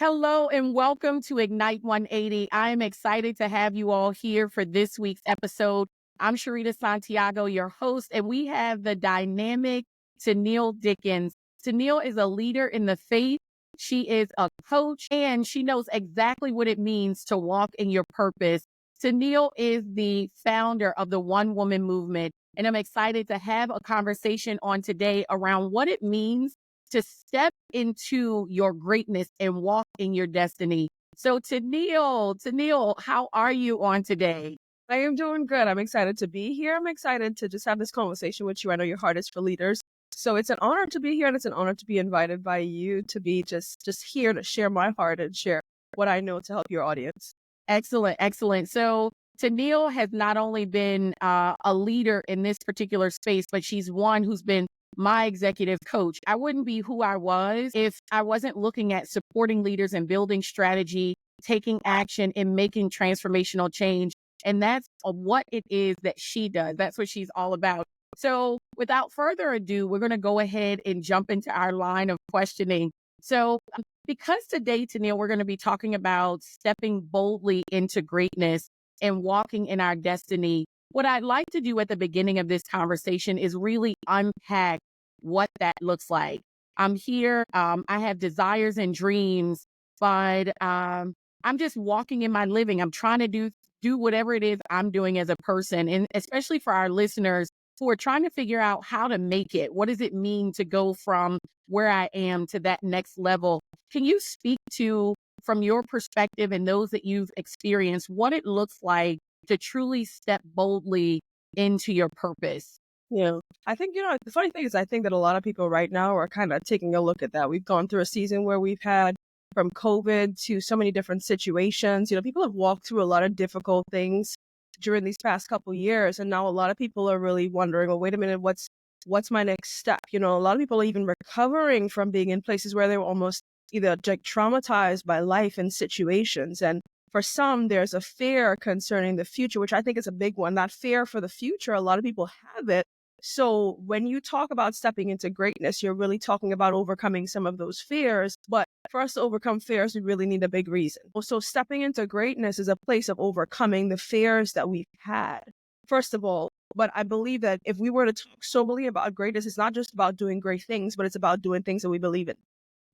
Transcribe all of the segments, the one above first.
Hello and welcome to Ignite 180. I am excited to have you all here for this week's episode. I'm Sharita Santiago, your host, and we have the dynamic Tennille Dickens. Tennille is a leader in the faith. She is a coach and she knows exactly what it means to walk in your purpose. Tennille is the founder of the One Woman Movement, and I'm excited to have a conversation on today around what it means to step into your greatness and walk in your destiny. So Tennille, how are you on today? I am doing good. I'm excited to be here. I'm excited to just have this conversation with you. I know your heart is for leaders. So it's an honor to be here, and it's an honor to be invited by you to be just here to share my heart and share what I know to help your audience. Excellent, excellent. So Tennille has not only been a leader in this particular space, but she's one who's been my executive coach. I wouldn't be who I was if I wasn't looking at supporting leaders and building strategy, taking action, and making transformational change. And that's what it is that she does. That's what she's all about. So without further ado, we're going to go ahead and jump into our line of questioning. So because today, Tennille, we're going to be talking about stepping boldly into greatness and walking in our destiny. What I'd like to do at the beginning of this conversation is really unpack what that looks like. I'm here. I have desires and dreams, but I'm just walking in my living. I'm trying to do whatever it is I'm doing as a person, and especially for our listeners who are trying to figure out how to make it. What does it mean to go from where I am to that next level? Can you speak to, from your perspective and those that you've experienced, what it looks like to truly step boldly into your purpose? Yeah. I think, the funny thing is, I think that a lot of people right now are kind of taking a look at that. We've gone through a season where we've had from COVID to so many different situations. People have walked through a lot of difficult things during these past couple years. And now a lot of people are really wondering, well, wait a minute, what's my next step? A lot of people are even recovering from being in places where they were almost either like traumatized by life and situations. And for some, there's a fear concerning the future, which I think is a big one. That fear for the future, a lot of people have it. So when you talk about stepping into greatness, you're really talking about overcoming some of those fears. But for us to overcome fears, we really need a big reason. So stepping into greatness is a place of overcoming the fears that we've had, first of all. But I believe that if we were to talk soberly about greatness, it's not just about doing great things, but it's about doing things that we believe in.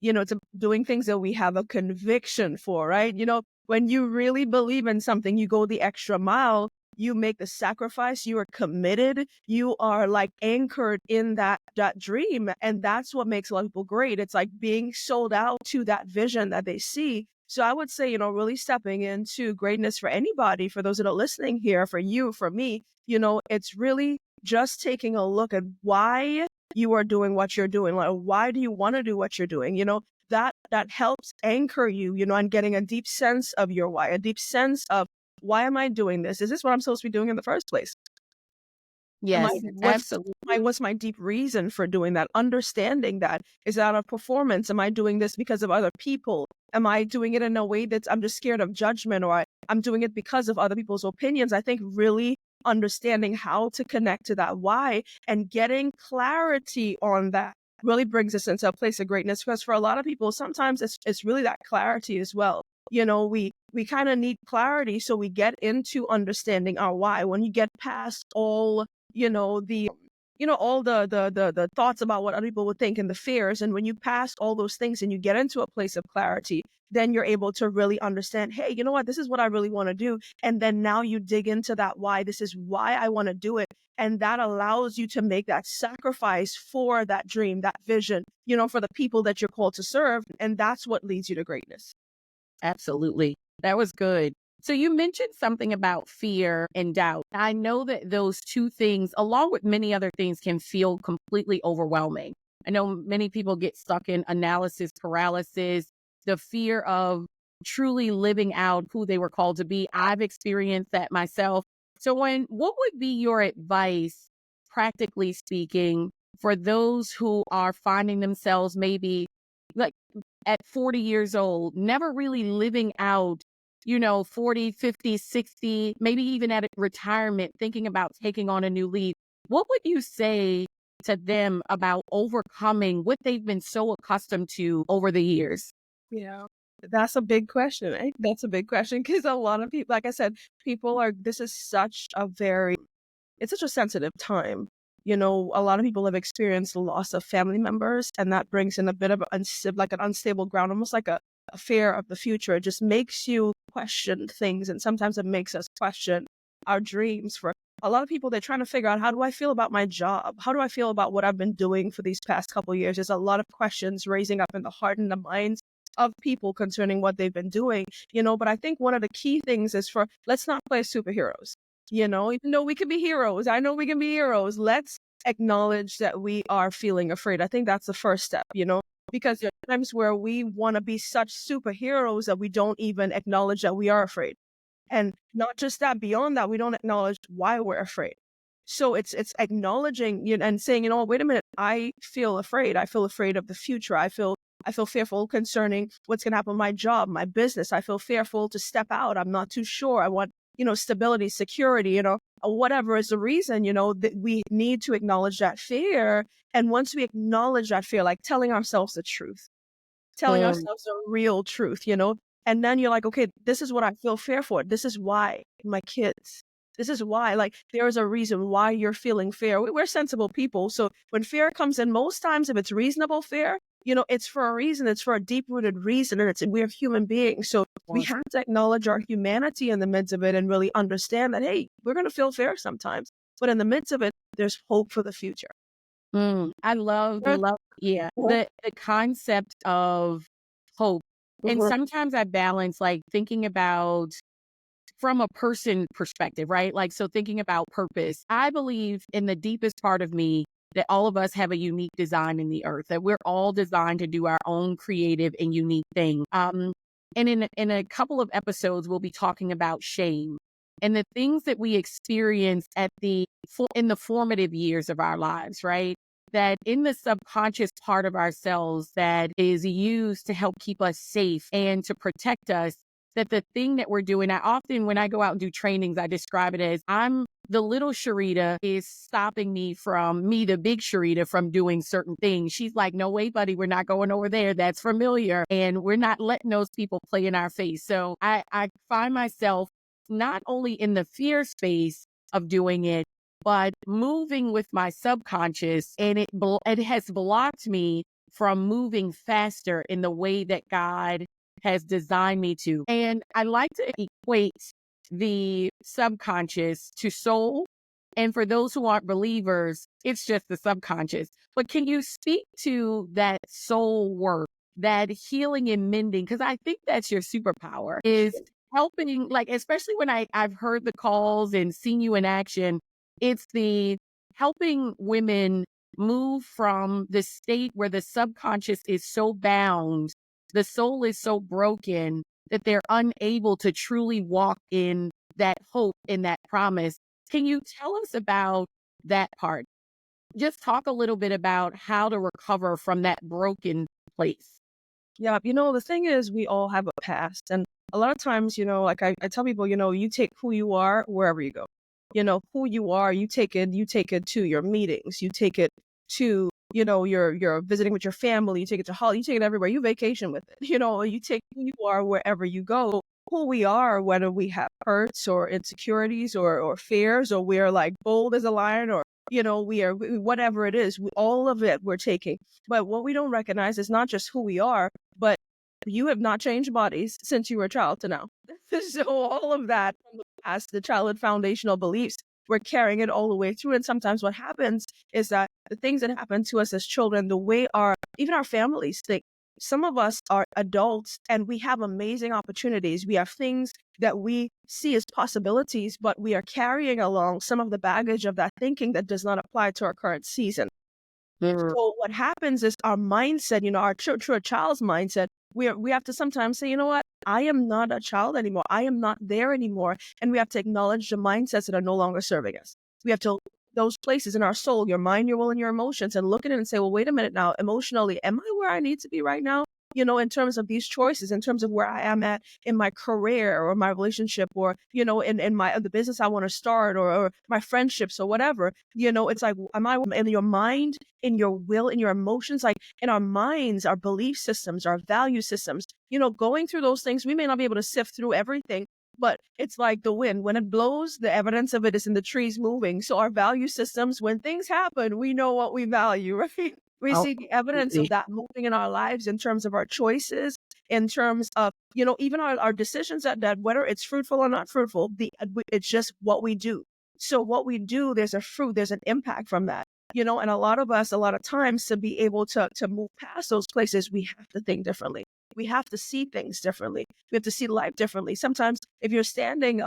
It's doing things that we have a conviction for, right? When you really believe in something, you go the extra mile, you make the sacrifice, you are committed, you are like anchored in that dream. And that's what makes a lot of people great. It's like being sold out to that vision that they see. So I would say, really stepping into greatness for anybody, for those that are listening here, for you, for me, it's really just taking a look at why you are doing what you're doing. Like, why do you want to do what you're doing? That helps anchor you, and getting a deep sense of your why, a deep sense of, why am I doing this? Is this what I'm supposed to be doing in the first place? Am I, Yes, what's absolutely. what's my deep reason for doing that? Understanding that, is that a performance? Am I doing this because of other people? Am I doing it in a way that I'm just scared of judgment, or I'm doing it because of other people's opinions? I think really understanding how to connect to that why and getting clarity on that really brings us into a place of greatness. Because for a lot of people, sometimes it's really that clarity as well. We kind of need clarity, so we get into understanding our why. When you get past all all the thoughts about what other people would think and the fears, and when you pass all those things and you get into a place of clarity, then you're able to really understand, hey, you know what, this is what I really want to do. And then now you dig into that why. This is why I want to do it. And that allows you to make that sacrifice for that dream, that vision, for the people that you're called to serve. And that's what leads you to greatness. Absolutely. That was good. So you mentioned something about fear and doubt. I know that those two things, along with many other things, can feel completely overwhelming. I know many people get stuck in analysis paralysis, the fear of truly living out who they were called to be. I've experienced that myself. So what would be your advice, practically speaking, for those who are finding themselves maybe like at 40 years old, never really living out, 40, 50, 60, maybe even at retirement, thinking about taking on a new lead? What would you say to them about overcoming what they've been so accustomed to over the years? Yeah. That's a big question, eh? That's a big question because a lot of people, like I said, this is it's such a sensitive time. A lot of people have experienced the loss of family members, and that brings in a bit of like an unstable ground, almost like a fear of the future. It just makes you question things, and sometimes it makes us question our dreams. For a lot of people, they're trying to figure out, how do I feel about my job? How do I feel about what I've been doing for these past couple of years? There's a lot of questions raising up in the heart and the minds of people concerning what they've been doing, but I think one of the key things is, let's not play superheroes. Even though we can be heroes, I know we can be heroes. Let's acknowledge that we are feeling afraid. I think that's the first step, because there are times where we want to be such superheroes that we don't even acknowledge that we are afraid. And not just that, beyond that, we don't acknowledge why we're afraid. So it's acknowledging, and saying, wait a minute, I feel afraid. I feel afraid of the future. I feel fearful concerning what's going to happen with my job, my business. I feel fearful to step out. I'm not too sure. I want, stability, security, whatever is the reason, that we need to acknowledge that fear. And once we acknowledge that fear, like telling ourselves the truth, telling Mm, ourselves the real truth, and then you're like, okay, this is what I feel fear for. This is why my kids. This is why, like, there's a reason why you're feeling fear. We're sensible people. So when fear comes in, most times, if it's reasonable fear, it's for a reason. It's for a deep rooted reason. And we're human beings. So we yes. have to acknowledge our humanity in the midst of it and really understand that, hey, we're going to feel fear sometimes. But in the midst of it, there's hope for the future. I love, yeah, the concept of hope. And Mhm. sometimes I balance like thinking about from a person perspective, right? Like, so thinking about purpose, I believe in the deepest part of me that all of us have a unique design in the earth, that we're all designed to do our own creative and unique thing. And in a couple of episodes, we'll be talking about shame and the things that we experience in the formative years of our lives, right? That in the subconscious part of ourselves that is used to help keep us safe and to protect us, that the thing that we're doing, I often, when I go out and do trainings, I describe it as the little Sharita is stopping me, the big Sharita, from doing certain things. She's like, no way, buddy, we're not going over there. That's familiar. And we're not letting those people play in our face. So I find myself not only in the fear space of doing it, but moving with my subconscious, and it has blocked me from moving faster in the way that God has designed me to. And I like to equate the subconscious to soul. And for those who aren't believers, it's just the subconscious. But can you speak to that soul work, that healing and mending? Because I think that's your superpower, is helping, like, especially when I've heard the calls and seen you in action, it's the helping women move from the state where the subconscious is so bound, the soul is so broken that they're unable to truly walk in that hope, in that promise. Can you tell us about that part? Just talk a little bit about how to recover from that broken place. Yeah, the thing is, we all have a past. And a lot of times, like I tell people, you take who you are wherever you go. Who you are, you take it to your meetings, you take it to, you're visiting with your family, you take it to holiday, you take it everywhere, you vacation with it. You take who you are wherever you go. Who we are, whether we have hurts or insecurities or fears, or we're like bold as a lion, or, whatever it is, all of it we're taking. But what we don't recognize is not just who we are, but you have not changed bodies since you were a child to now. So all of that from the past, the childhood foundational beliefs, we're carrying it all the way through. And sometimes what happens is that the things that happen to us as children, the way even our families think, some of us are adults and we have amazing opportunities. We have things that we see as possibilities, but we are carrying along some of the baggage of that thinking that does not apply to our current season. Mm. So what happens is our mindset, our true child's mindset, we have to sometimes say, you know what, I am not a child anymore. I am not there anymore. And we have to acknowledge the mindsets that are no longer serving us. We have to those places in our soul, your mind, your will, and your emotions, and look at it and say, well, wait a minute now, emotionally, am I where I need to be right now? in terms of these choices, in terms of where I am at in my career or my relationship, or, in my the business I want to start, or my friendships or whatever. It's like, am I in your mind, in your will, in your emotions, like in our minds, our belief systems, our value systems, going through those things, we may not be able to sift through everything. But it's like the wind. When it blows, the evidence of it is in the trees moving. So our value systems, when things happen, we know what we value, right? We Oh, see the evidence of absolutely. that moving in our lives in terms of our choices, in terms of, even our decisions that whether it's fruitful or not fruitful, it's just what we do. So what we do, there's a fruit, there's an impact from that. And a lot of us, a lot of times, to be able to move past those places, we have to think differently. We have to see things differently. We have to see life differently. Sometimes if you're standing,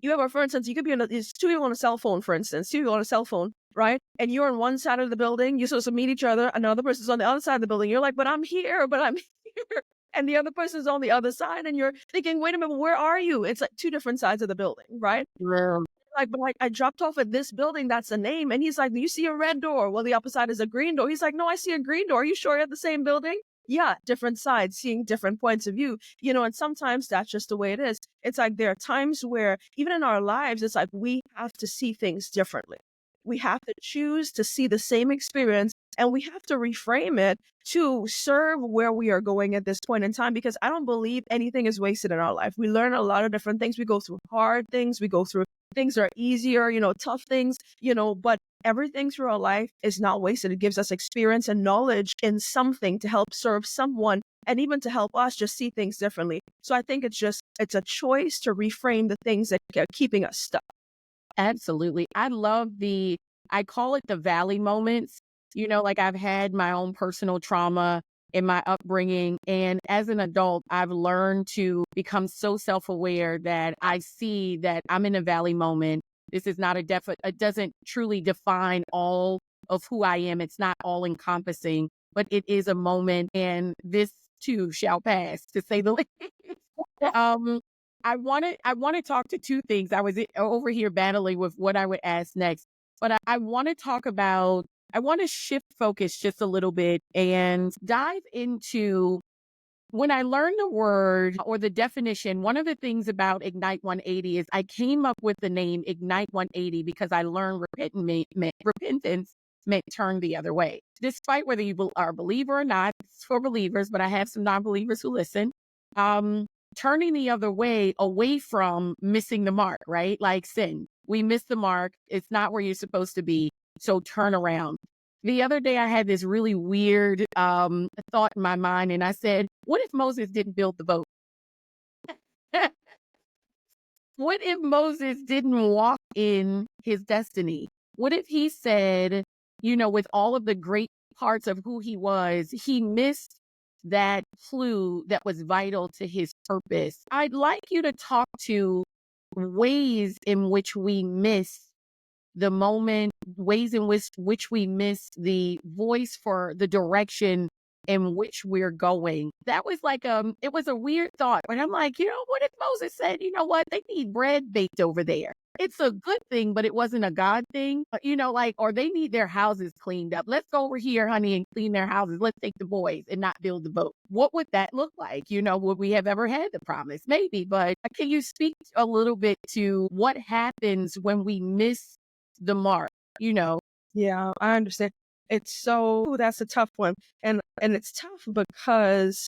you have, for instance, you could be there's two people on a cell phone, for instance, two people on a cell phone, right? And you're on one side of the building, you're supposed to meet each other, another person's on the other side of the building. You're like, but I'm here, but I'm here. And the other person's on the other side, and you're thinking, wait a minute, where are you? It's like two different sides of the building, right? Like, but like, I dropped off at this building, that's the name. And he's like, do you see a red door? Well, the opposite side is a green door. He's like, no, I see a green door. Are you sure you're at the same building? Yeah, different sides, seeing different points of view, and sometimes that's just the way it is. It's like there are times where, even in our lives, it's like we have to see things differently. We have to choose to see the same experience, and we have to reframe it to serve where we are going at this point in time, because I don't believe anything is wasted in our life. We learn a lot of different things. We go through hard things, we go through things that are easier, tough things, but everything through our life is not wasted. It gives us experience and knowledge in something to help serve someone, and even to help us just see things differently. So I think it's a choice to reframe the things that are keeping us stuck. Absolutely. I call it the valley moments. Like I've had my own personal trauma in my upbringing. And as an adult, I've learned to become so self-aware that I see that I'm in a valley moment. This is not it doesn't truly define all of who I am. It's not all encompassing, but it is a moment, and this too shall pass, to say the least. Um, I want to talk to two things. I was over here battling with what I would ask next, but I want to talk about. I want to shift focus just a little bit and dive into when I learned the word or the definition. One of the things about Ignite 180 is I came up with the name Ignite 180 because I learned repentance meant turn the other way. Despite whether you are a believer or not, it's for believers, but I have some non-believers who listen. Um, Turning the other way, away from missing the mark, right? Like sin. We miss the mark. It's not where you're supposed to be. So turn around. The other day, I had this really weird thought in my mind, and I said, what if Moses didn't build the boat? What if Moses didn't walk in his destiny? What if he said, with all of the great parts of who he was, he missed that clue that was vital to his purpose? I'd like you to talk to ways in which we miss the moment, ways in which we miss the voice for the direction in which we're going. That was like it was a weird thought, but I'm like, what if Moses said, what, they need bread baked over there? It's a good thing, but it wasn't a God thing. Or they need their houses cleaned up. Let's go over here, honey, and clean their houses. Let's take the boys and not build the boat. What would that look like? Would we have ever had the promise? Maybe, but can you speak a little bit to what happens when we miss the mark, Yeah, I understand. That's a tough one. And it's tough because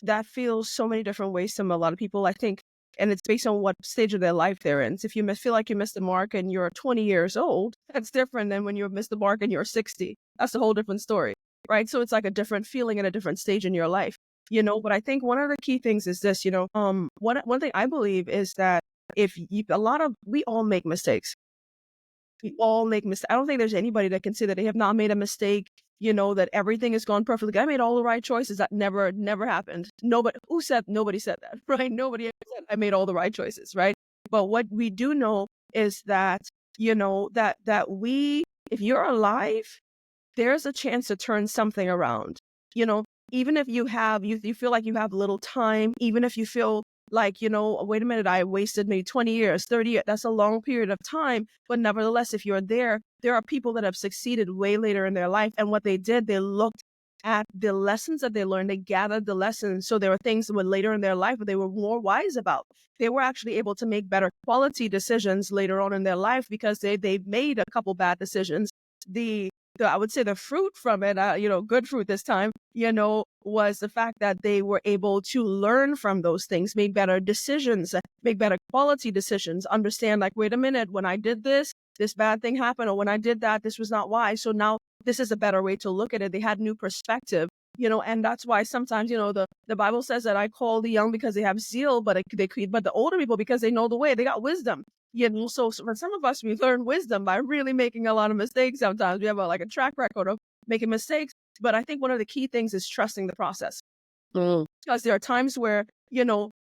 that feels so many different ways to a lot of people, I think. And it's based on what stage of their life they're in. So if feel like you missed the mark and you're 20 years old, that's different than when you missed the mark and you're 60. That's a whole different story, right? So it's like a different feeling at a different stage in your life, But I think one of the key things is this, one thing I believe is that we all make mistakes. We all make mistakes. I don't think there's anybody that can say that they have not made a mistake, that everything has gone perfectly. I made all the right choices. That never happened. Nobody said that, right? Nobody ever said I made all the right choices, right? But what we do know is that, if you're alive, there's a chance to turn something around. Even if you feel like you have little time, even if you feel like, wait a minute, I wasted maybe 20 years, 30 years, that's a long period of time. But nevertheless, if you're there are people that have succeeded way later in their life. And what they did, they looked at the lessons that they learned. They gathered the lessons. So there were things that were later in their life that they were more wise about. They were actually able to make better quality decisions later on in their life because they made a couple bad decisions. The I would say the fruit from it, good fruit this time, was the fact that they were able to learn from those things, make better decisions, make better quality decisions, understand like, wait a minute, when I did this bad thing happened, or when I did that, this was not wise. So now this is a better way to look at it. They had new perspective, and that's why sometimes, the Bible says that I call the young because they have zeal, but the older people because they know the way, they got wisdom. So for some of us, we learn wisdom by really making a lot of mistakes. Sometimes we have a track record of making mistakes. But I think one of the key things is trusting the process. Because there are times where,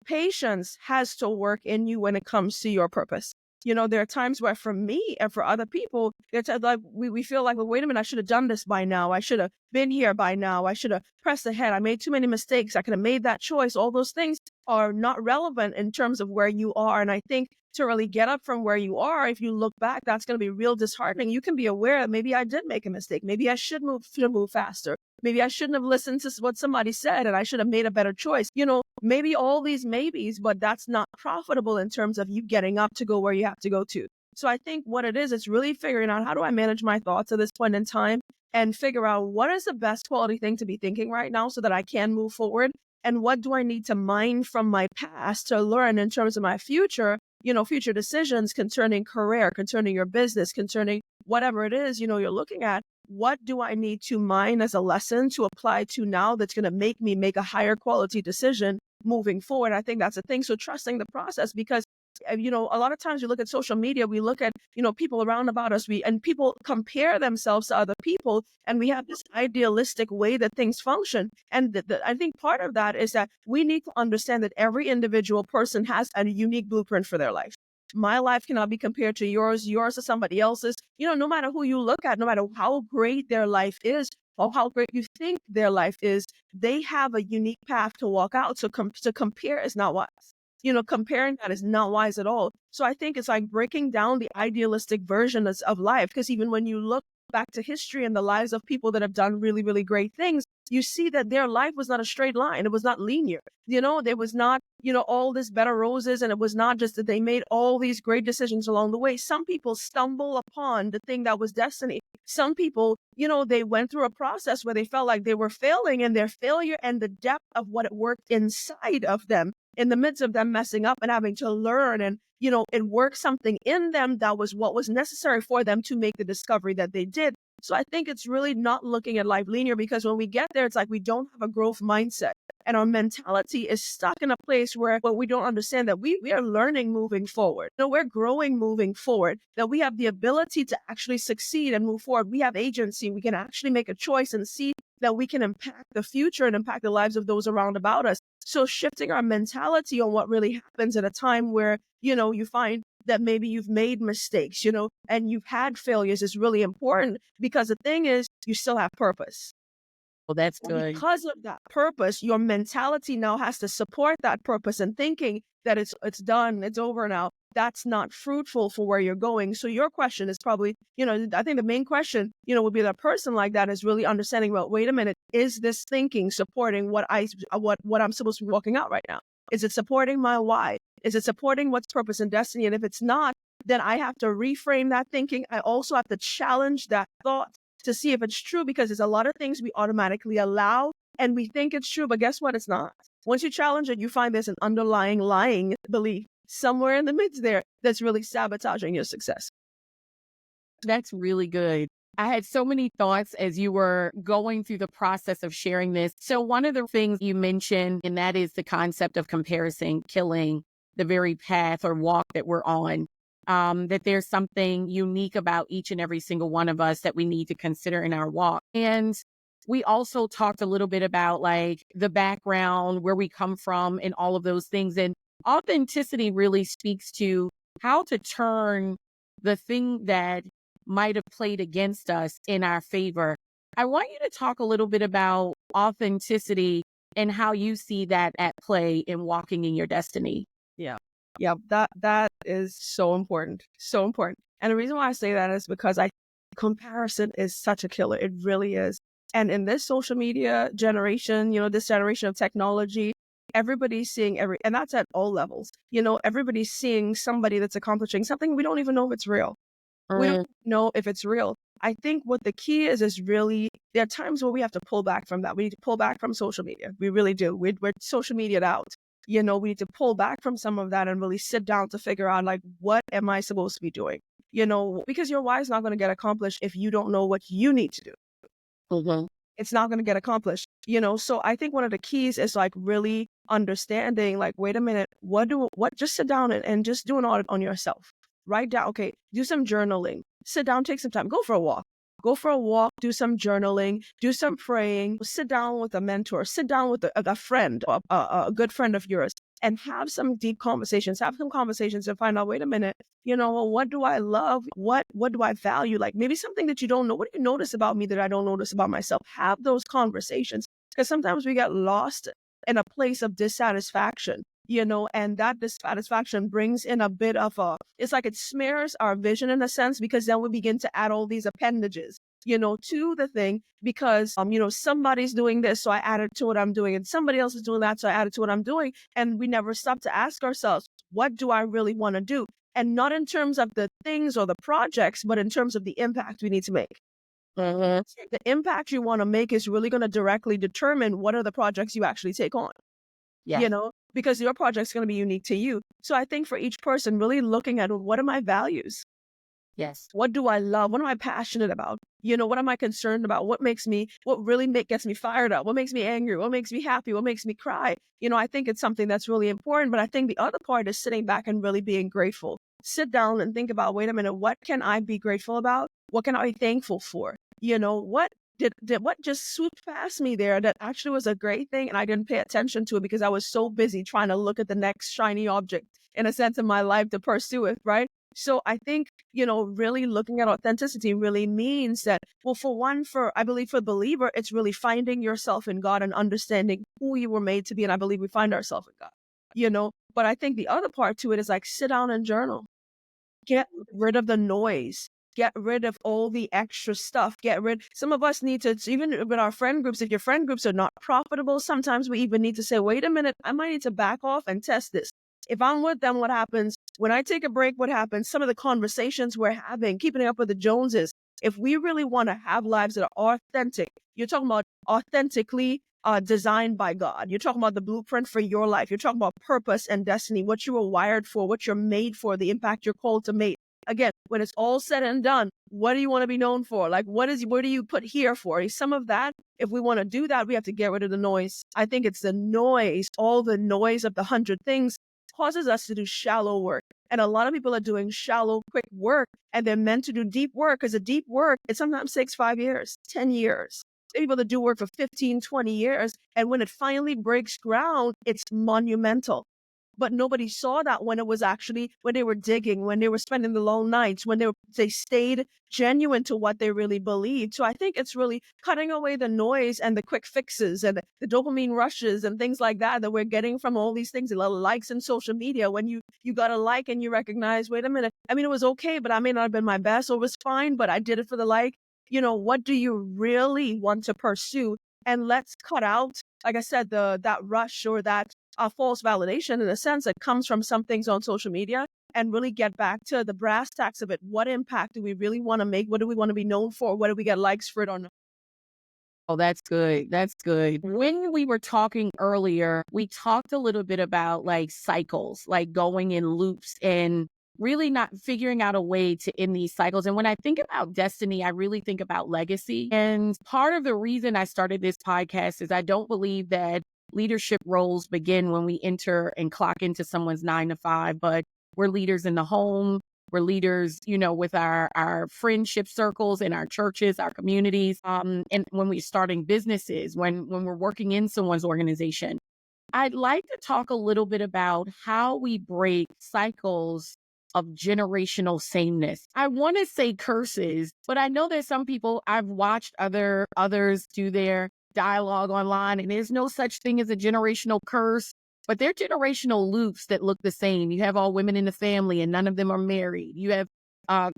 patience has to work in you when it comes to your purpose. There are times where for me and for other people, it's like we feel like, well, wait a minute, I should have done this by now. I should have been here by now. I should have pressed ahead. I made too many mistakes. I could have made that choice. All those things are not relevant in terms of where you are. And I think to really get up from where you are, if you look back, that's going to be real disheartening. You can be aware that maybe I did make a mistake. Maybe I should move faster. Maybe I shouldn't have listened to what somebody said and I should have made a better choice. Maybe all these maybes, but that's not profitable in terms of you getting up to go where you have to go to. So I think what it is, it's really figuring out how do I manage my thoughts at this point in time and figure out what is the best quality thing to be thinking right now so that I can move forward. And what do I need to mine from my past to learn in terms of my future, future decisions concerning career, concerning your business, concerning whatever it is, you're looking at. What do I need to mine as a lesson to apply to now that's going to make me make a higher quality decision moving forward? I think that's the thing. So trusting the process, because a lot of times we look at social media, we look at, people around about us, and people compare themselves to other people, and we have this idealistic way that things function. And I think part of that is that we need to understand that every individual person has a unique blueprint for their life. My life cannot be compared to yours to somebody else's. No matter who you look at, no matter how great their life is or how great you think their life is, they have a unique path to walk out. So to compare is not wise. Comparing that is not wise at all. So I think it's like breaking down the idealistic version of life, because even when you look back to history and the lives of people that have done really, really great things, you see that their life was not a straight line. It was not linear. There was not, all this bed of roses. And it was not just that they made all these great decisions along the way. Some people stumble upon the thing that was destiny. Some people, they went through a process where they felt like they were failing, and their failure and the depth of what it worked inside of them, in the midst of them messing up and having to learn and, it worked something in them that was what was necessary for them to make the discovery that they did. So I think it's really not looking at life linear, because when we get there, it's like we don't have a growth mindset. And our mentality is stuck in a place where we don't understand that we are learning moving forward. We're growing moving forward, that we have the ability to actually succeed and move forward. We have agency. We can actually make a choice and see that we can impact the future and impact the lives of those around about us. So shifting our mentality on what really happens at a time where, you find that maybe you've made mistakes, and you've had failures is really important, because the thing is, you still have purpose. Well, that's And good. because of that purpose, your mentality now has to support that purpose, and thinking that it's done, it's over now. That's not fruitful for where you're going. So your question is probably, I think the main question, would be that person like that is really understanding, well, wait a minute, is this thinking supporting what I'm supposed to be walking out right now? Is it supporting my why? Is it supporting what's purpose and destiny? And if it's not, then I have to reframe that thinking. I also have to challenge that thought to see if it's true, because there's a lot of things we automatically allow and we think it's true, but guess what? It's not. Once you challenge it, you find there's an underlying lying belief somewhere in the midst there that's really sabotaging your success. That's really good. I had so many thoughts as you were going through the process of sharing this. So one of the things you mentioned, and that is the concept of comparison killing the very path or walk that we're on. That there's something unique about each and every single one of us that we need to consider in our walk. And we also talked a little bit about like the background, where we come from, and all of those things. And authenticity really speaks to how to turn the thing that might have played against us in our favor. I want you to talk a little bit about authenticity and how you see that at play in walking in your destiny. Yeah. Yeah, that is so important. So important. And the reason why I say that is because comparison is such a killer. It really is. And in this social media generation, this generation of technology, everybody's seeing and that's at all levels. Everybody's seeing somebody that's accomplishing something. We don't even know if it's real. We don't Mm, know if it's real. I think what the key is really, there are times where we have to pull back from that. We need to pull back from social media. We really do. We're social media'd out. We need to pull back from some of that and really sit down to figure out, like, what am I supposed to be doing? Because your why is not going to get accomplished if you don't know what you need to do. mhm, It's not going to get accomplished. So I think one of the keys is like really understanding, like, wait a minute, just sit down and just do an audit on yourself. Write down, okay, do some journaling, sit down, take some time, go for a walk, do some journaling, do some praying, sit down with a mentor, sit down with a friend, a good friend of yours, and have some deep conversations, have some conversations and find out, wait a minute, well, what do I love? What do I value? Like, maybe something that you don't know. What do you notice about me that I don't notice about myself? Have those conversations, because sometimes we get lost in a place of dissatisfaction, and that dissatisfaction brings in a bit of it's like it smears our vision in a sense, because then we begin to add all these appendages, to the thing, because, somebody's doing this, so I added to what I'm doing, and somebody else is doing that, so I added to what I'm doing. And we never stop to ask ourselves, what do I really want to do? And not in terms of the things or the projects, but in terms of the impact we need to make. mhm. The impact you want to make is really going to directly determine what are the projects you actually take on, Yes, because your project's going to be unique to you. So I think for each person, really looking at, what are my values? yes. What do I love? What am I passionate about? What am I concerned about? What really gets me fired up? What makes me angry? What makes me happy? What makes me cry? I think it's something that's really important. But I think the other part is sitting back and really being grateful. Sit down and think about, wait a minute, what can I be grateful about? What can I be thankful for? What just swooped past me there that actually was a great thing, and I didn't pay attention to it because I was so busy trying to look at the next shiny object, in a sense, in my life, to pursue it, right? So I think, really looking at authenticity really means that, well, I believe for the believer, it's really finding yourself in God and understanding who you were made to be. And I believe we find ourselves in God. But I think the other part to it is like, sit down and journal, get rid of the noise. Get rid of all the extra stuff. Some of us need to, even with our friend groups, if your friend groups are not profitable, sometimes we even need to say, wait a minute, I might need to back off and test this. If I'm with them, what happens? When I take a break, what happens? Some of the conversations we're having, keeping up with the Joneses. If we really want to have lives that are authentic, you're talking about authentically designed by God. You're talking about the blueprint for your life. You're talking about purpose and destiny, what you were wired for, what you're made for, the impact you're called to make. Again, when it's all said and done, what do you want to be known for? Like, where do you put here for? Some of that, if we want to do that, we have to get rid of the noise. I think it's the noise, all the noise of the 100 things causes us to do shallow work. And a lot of people are doing shallow, quick work, and they're meant to do deep work, because a deep work, it sometimes takes 5 years, 10 years. People that do work for 15, 20 years. And when it finally breaks ground, it's monumental. But nobody saw that when they were digging, when they were spending the long nights, when they stayed genuine to what they really believed. So I think it's really cutting away the noise and the quick fixes and the dopamine rushes and things like that we're getting from all these things, the little likes in social media. When you got a like and you recognize, wait a minute, I mean, it was okay, but I may not have been my best, or it was fine, but I did it for the like. What do you really want to pursue? And let's cut out, like I said, that rush or that false validation, in a sense, that comes from some things on social media, and really get back to the brass tacks of it. What impact do we really want to make? What do we want to be known for? What do we get likes for it on? Oh, that's good. That's good. When we were talking earlier, we talked a little bit about like cycles, like going in loops and really not figuring out a way to end these cycles. And when I think about destiny, I really think about legacy. And part of the reason I started this podcast is I don't believe that leadership roles begin when we enter and clock into someone's 9 to 5, but we're leaders in the home. We're leaders, with our friendship circles in our churches, our communities, and when we're starting businesses, when we're working in someone's organization. I'd like to talk a little bit about how we break cycles of generational sameness. I want to say curses, but I know there's some people, I've watched others do their dialogue online, and there's no such thing as a generational curse. But they're generational loops that look the same. You have all women in the family and none of them are married. You have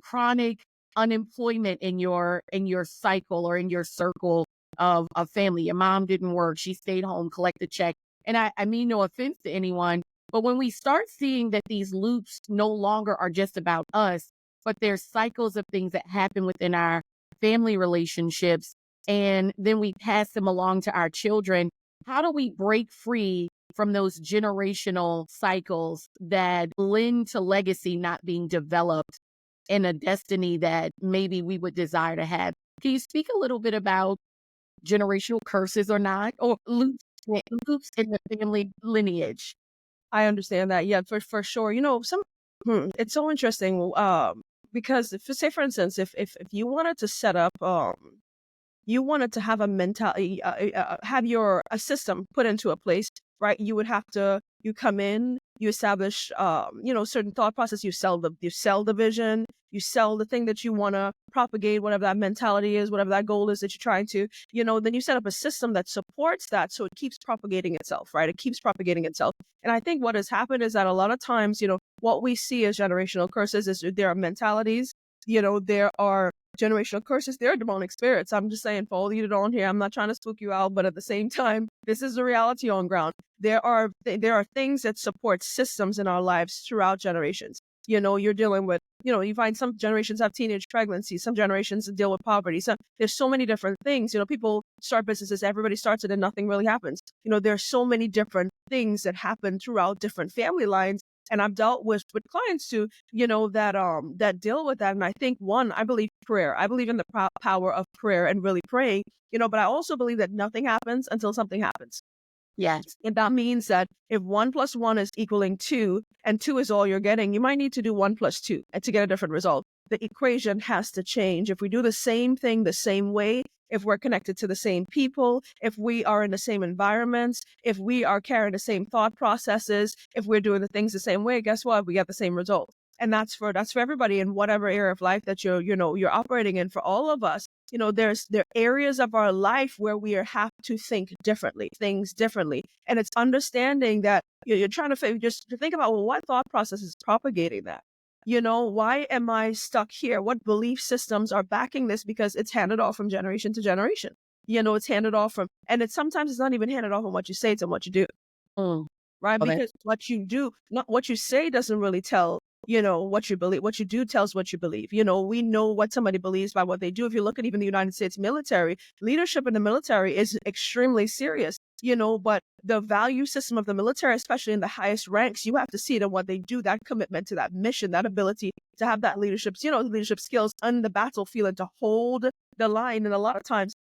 chronic unemployment in your cycle or in your circle of a family. Your mom didn't work. She stayed home, collect the check. And I mean no offense to anyone, but when we start seeing that these loops no longer are just about us, but there's cycles of things that happen within our family relationships, and then we pass them along to our children, how do we break free from those generational cycles that lend to legacy not being developed in a destiny that maybe we would desire to have? Can you speak a little bit about generational curses or not, or loops in the family lineage? I understand that. Yeah, for sure. It's so interesting. Because if, say for instance, if you wanted to set up, you wanted to have a mentality, have your a system put into a place, right? You come in, you establish, certain thought process. You sell the vision, you sell the thing that you want to propagate, whatever that mentality is, whatever that goal is that you're trying to, then you set up a system that supports that, so it keeps propagating itself, right? It keeps propagating itself. And I think what has happened is that a lot of times, what we see as generational curses is there are mentalities, there are generational curses, there are demonic spirits. I'm just saying, for all you on here, I'm not trying to spook you out, but at the same time, this is the reality on ground. There are things that support systems in our lives throughout generations. You're dealing with, you find some generations have teenage pregnancies, some generations deal with poverty. So there's so many different things. People start businesses, everybody starts it and nothing really happens. There's so many different things that happen throughout different family lines. And I've dealt with clients too, that deal with that. And I think, one, I believe prayer. I believe in the power of prayer and really praying, but I also believe that nothing happens until something happens. Yes. And that means that if 1+1 is equaling 2 and 2 is all you're getting, you might need to do 1+2 and to get a different result. The equation has to change. If we do the same thing the same way, if we're connected to the same people, if we are in the same environments, if we are carrying the same thought processes, if we're doing the things the same way, guess what? We get the same result. And that's for everybody in whatever area of life that you're operating in. For all of us, there are areas of our life where we have to think differently, things differently. And it's understanding that you're trying to just to think about, well, what thought process is propagating that? Why am I stuck here? What belief systems are backing this? Because it's handed off from generation to generation. It's handed off from, and sometimes it's not even handed off from what you say, it's on what you do. Mm. Right? Oh, that, Because what you do, not what you say, doesn't really tell, what you believe. What you do tells what you believe. We know what somebody believes by what they do. If you look at even the United States military, leadership in the military is extremely serious, but the value system of the military, especially in the highest ranks, you have to see it in what they do, that commitment to that mission, that ability to have that leadership skills on the battlefield and to hold the line. And a lot of times,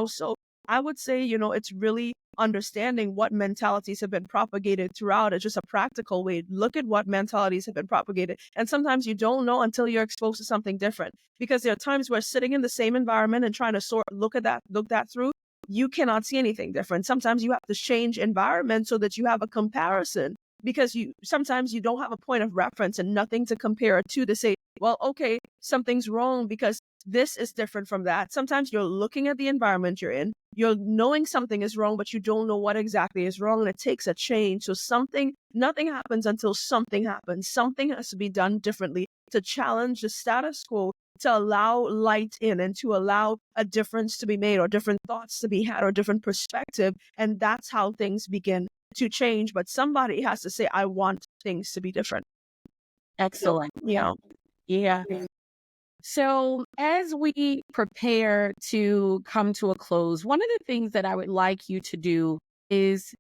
so I would say, it's really understanding what mentalities have been propagated throughout. It's just a practical way. Look at what mentalities have been propagated. And sometimes you don't know until you're exposed to something different, because there are times where sitting in the same environment and trying to look that through, you cannot see anything different. Sometimes you have to change environment so that you have a comparison, because sometimes you don't have a point of reference and nothing to compare it to say, well, okay, something's wrong because this is different from that. Sometimes you're looking at the environment you're in, you're knowing something is wrong, but you don't know what exactly is wrong, and it takes a change. So nothing happens until something happens. Something has to be done differently to challenge the status quo, to allow light in and to allow a difference to be made, or different thoughts to be had, or different perspective. And that's how things begin to change. But somebody has to say, I want things to be different. excellent. Yeah. Yeah. So, as we prepare to come to a close, one of the things that I would like you to do is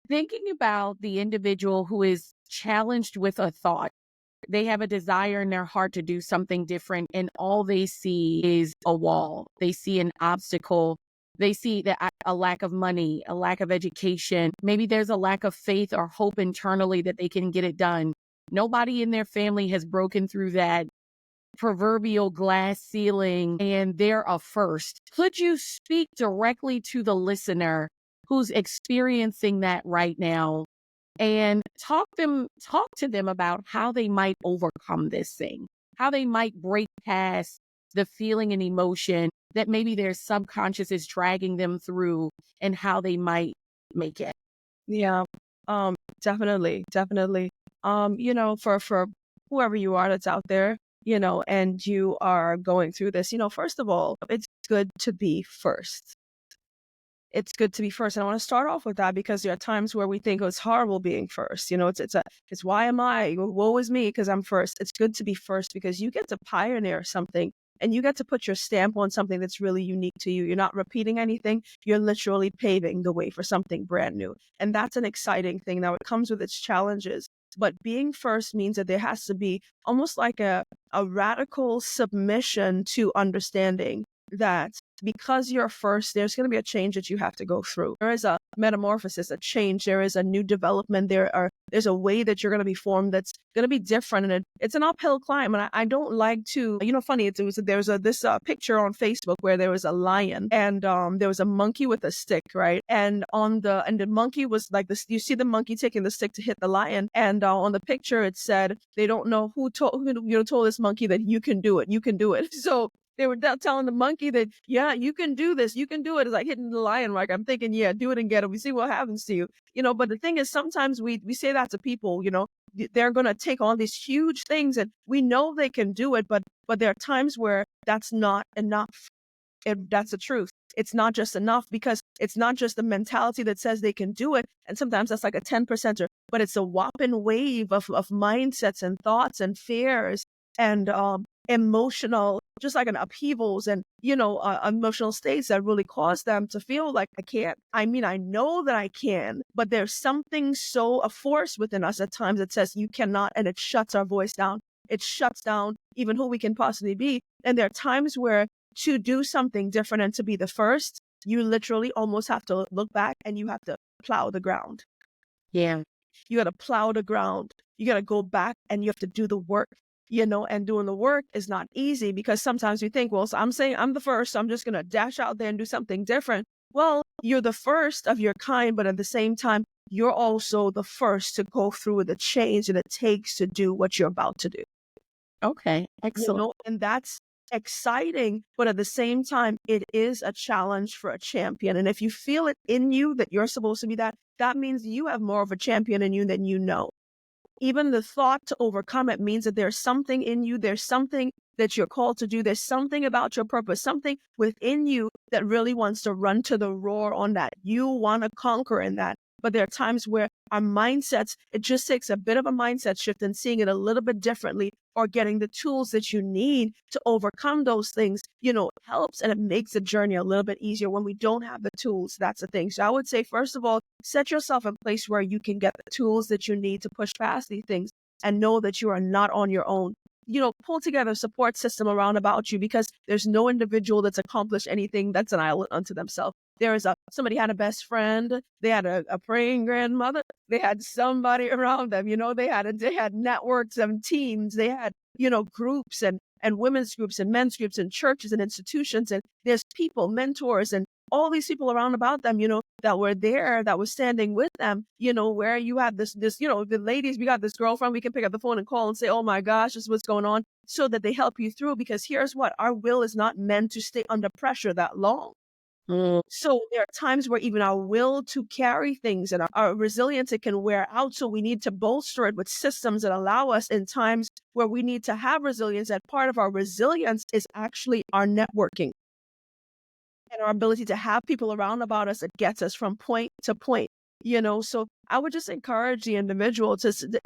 thinking about the individual who is challenged with a thought. They have a desire in their heart to do something different, and all they see is a wall. They see an obstacle. They see a lack of money, a lack of education. Maybe there's a lack of faith or hope internally that they can get it done. Nobody in their family has broken through that proverbial glass ceiling, and they're a first. Could you speak directly to the listener who's experiencing that right now, and talk to them about how they might overcome this thing, how they might break past the feeling and emotion that maybe their subconscious is dragging them through, and how they might make it? Yeah. Definitely, definitely. For whoever you are that's out there, and you are going through this, first of all, it's good to be first. it's good to be first. And I want to start off with that because there are times where we think, oh, it's horrible being first. It's why am I? Woe is me because I'm first. It's good to be first because you get to pioneer something and you get to put your stamp on something that's really unique to you. You're not repeating anything. You're literally paving the way for something brand new. And that's an exciting thing. Now, it comes with its challenges. But being first means that there has to be almost like a radical submission to understanding that because you're first, there's going to be a change that you have to go through. There is a metamorphosis, a change. There is a new development. There's a way that you're going to be formed that's going to be different, and it's an uphill climb. And I don't like to, funny. There's this picture on Facebook where there was a lion and there was a monkey with a stick, right? And the monkey was like this. You see the monkey taking the stick to hit the lion, and on the picture it said they don't know who told this monkey that you can do it. You can do it. So they were telling the monkey that, yeah, you can do this. You can do it. It's like hitting the lion. Like, I'm thinking, yeah, do it and get it. We see what happens to you. But the thing is, sometimes we say that to people, they're going to take on these huge things and we know they can do it. But there are times where that's not enough. That's the truth. It's not just enough because it's not just the mentality that says they can do it. And sometimes that's like a 10%er, but it's a whopping wave of mindsets and thoughts and fears and emotional, just like an upheavals and, emotional states that really cause them to feel like I can't. I mean, I know that I can, but there's something a force within us at times that says you cannot, and it shuts our voice down. It shuts down even who we can possibly be. And there are times where to do something different and to be the first, you literally almost have to look back and you have to plow the ground. Yeah. You got to plow the ground. You got to go back and you have to do the work, and doing the work is not easy because sometimes we think, well, so I'm saying I'm the first, so I'm just going to dash out there and do something different. Well, you're the first of your kind, but at the same time, you're also the first to go through the change that it takes to do what you're about to do. Okay. Excellent. And that's exciting, but at the same time, it is a challenge for a champion. And if you feel it in you that you're supposed to be that means you have more of a champion in you than you know. Even the thought to overcome it means that there's something in you, there's something that you're called to do, there's something about your purpose, something within you that really wants to run to the roar on that. You want to conquer in that. But there are times where our mindsets, it just takes a bit of a mindset shift and seeing it a little bit differently or getting the tools that you need to overcome those things, helps and it makes the journey a little bit easier when we don't have the tools. That's the thing. So I would say, first of all, set yourself in a place where you can get the tools that you need to push past these things and know that you are not on your own. Pull together a support system around about you because there's no individual that's accomplished anything that's an island unto themselves. Somebody had a best friend, they had a praying grandmother, they had somebody around them, they had networks and teams, they had, groups and women's groups and men's groups and churches and institutions. And there's people, mentors, and all these people around about them, that were there, that was standing with them, where you have this, the ladies, we got this girlfriend, we can pick up the phone and call and say, oh my gosh, this is what's going on, so that they help you through. Because here's what, our will is not meant to stay under pressure that long. So there are times where even our will to carry things and our resilience, it can wear out. So we need to bolster it with systems that allow us in times where we need to have resilience. And part of our resilience is actually our networking and our ability to have people around about us that gets us from point to point. So I would just encourage the individual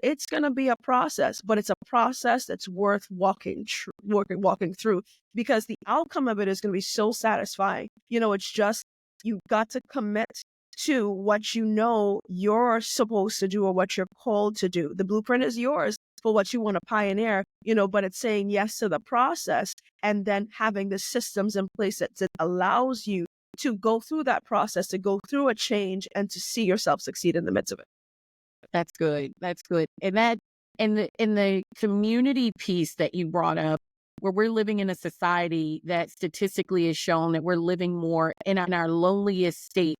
it's going to be a process, but it's a process that's worth walking through because the outcome of it is going to be so satisfying. It's just, you got to commit to what you're supposed to do or what you're called to do. The blueprint is yours for what you want to pioneer, but it's saying yes to the process and then having the systems in place that allows you to go through that process, to go through a change and to see yourself succeed in the midst of it. That's good. That's good. And that in the community piece that you brought up, where we're living in a society that statistically is shown that we're living more in our loneliest state,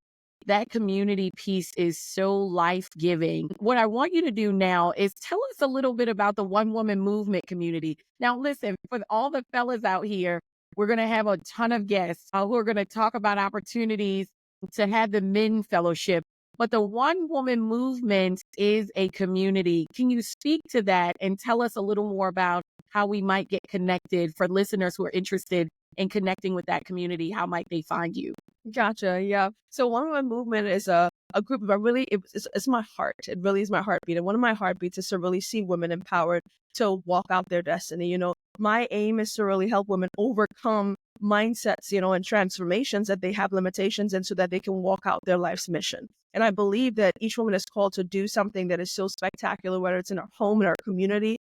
that community piece is so life-giving. What I want you to do now is tell us a little bit about the One Woman Movement community. Now, listen, for all the fellas out here, we're going to have a ton of guests who are going to talk about opportunities to have the men fellowship. But the One Woman Movement is a community. Can you speak to that and tell us a little more about how we might get connected for listeners who are interested and connecting with that community, how might they find you? Gotcha. Yeah. So One Woman Movement is a group of it's my heart. It really is my heartbeat. And one of my heartbeats is to really see women empowered to walk out their destiny. My aim is to really help women overcome mindsets, and transformations that they have limitations in so that they can walk out their life's mission. And I believe that each woman is called to do something that is so spectacular, whether it's in our home, in our community,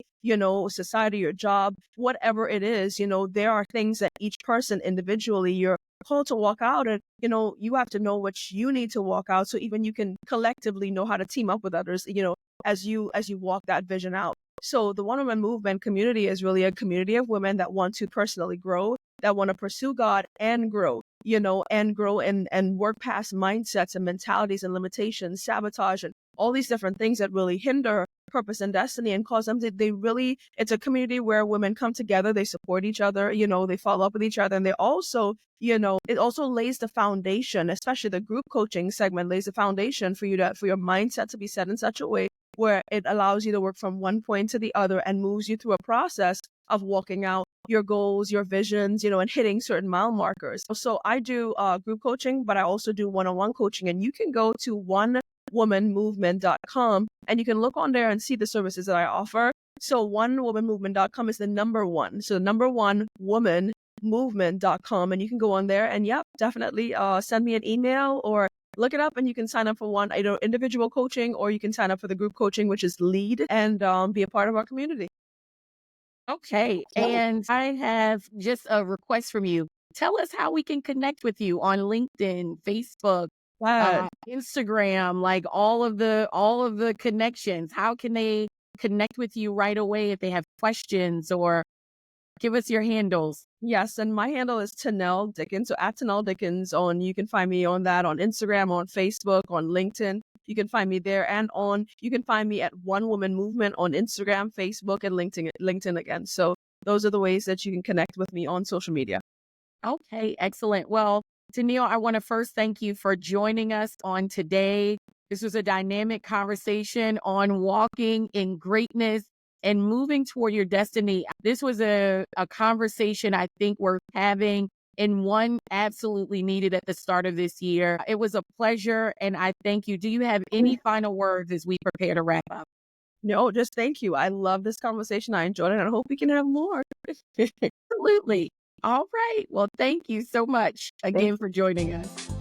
society, your job, whatever it is, there are things that each person individually you're called to walk out, and you have to know what you need to walk out so even you can collectively know how to team up with others, as you walk that vision out. So the One Woman Movement community is really a community of women that want to personally grow, that want to pursue God and grow, and work past mindsets and mentalities and limitations, sabotage, and all these different things that really hinder purpose and destiny and cause them to, it's a community where women come together, they support each other, they follow up with each other. And they also, it also lays the foundation, especially the group coaching segment lays the foundation for your mindset to be set in such a way where it allows you to work from one point to the other and moves you through a process of walking out your goals, your visions, and hitting certain mile markers. So I do group coaching, but I also do one-on-one coaching. And you can go to onewomanmovement.com and you can look on there and see the services that I offer. So onewomanmovement.com is the number one. So the number one womanmovement.com. And you can go on there and definitely send me an email or look it up, and you can sign up for one individual coaching, or you can sign up for the group coaching, which is lead, and be a part of our community. Okay. And I have just a request from you. Tell us how we can connect with you on LinkedIn, Facebook, Glad. Instagram, like all of the connections. How can they connect with you right away if they have questions, or give us your handles? Yes, and my handle is Tanel Dickens. So at Tanel Dickens you can find me on that, on Instagram, on Facebook, on LinkedIn. You can find me there, and you can find me at One Woman Movement on Instagram, Facebook, and LinkedIn again. So those are the ways that you can connect with me on social media. Okay, excellent. Well, Tennille, I want to first thank you for joining us on today. This was a dynamic conversation on walking in greatness and moving toward your destiny. This was a conversation I think worth having, and one absolutely needed at the start of this year. It was a pleasure, and I thank you. Do you have any final words as we prepare to wrap up? No, just thank you. I love this conversation. I enjoyed it, and I hope we can have more. Absolutely. All right. Well, thank you so much Thank again for joining us.